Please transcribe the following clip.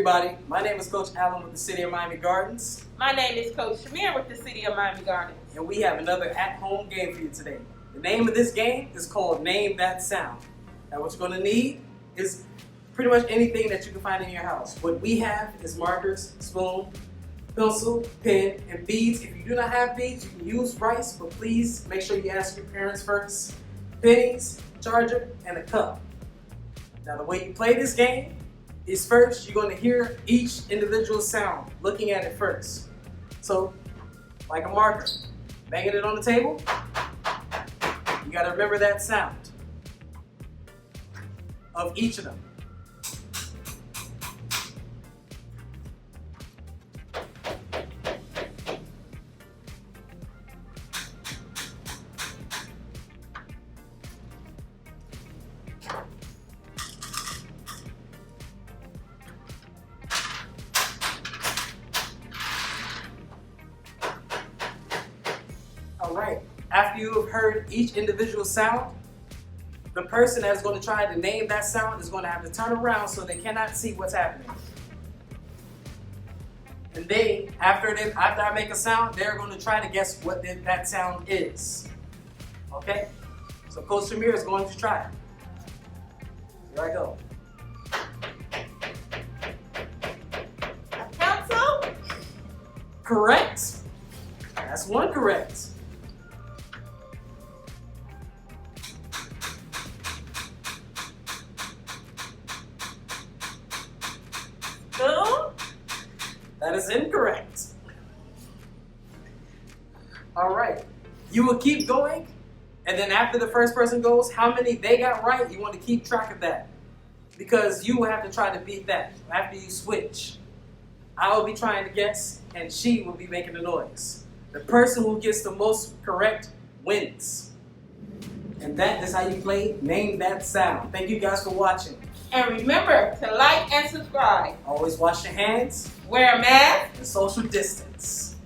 everybody. My name is Coach Allen with the City of Miami Gardens. My name is Coach Shamir with the City of Miami Gardens. And we have another at-home game for you today. The name of this game is called Name That Sound. Now what you're going to need is pretty much anything that you can find in your house. What we have is markers, spoon, pencil, pen, and beads. If you do not have beads, you can use rice, but please make sure you ask your parents first. Pennies, charger, and a cup. Now the way you play this game is first you're going to hear each individual sound, looking at it first. So, like a marker, banging it on the table, you got to remember that sound of each of them. Alright, after you have heard each individual sound, the person that's going to try to name that sound is going to have to turn around so they cannot see what's happening. And after I make a sound, they're going to try to guess what that sound is. Okay? So Coach Shamir is going to try. Here I go. Pencil? Correct. That's one correct. Spoon? That is incorrect. All right. You will keep going, and then after the first person goes, how many they got right, you want to keep track of that. Because you will have to try to beat that after you switch. I will be trying to guess, and she will be making the noise. The person who gets the most correct wins. And that is how you play Name That Sound. Thank you guys for watching. And remember to like and subscribe. Always wash your hands Wear a mask. and social distance.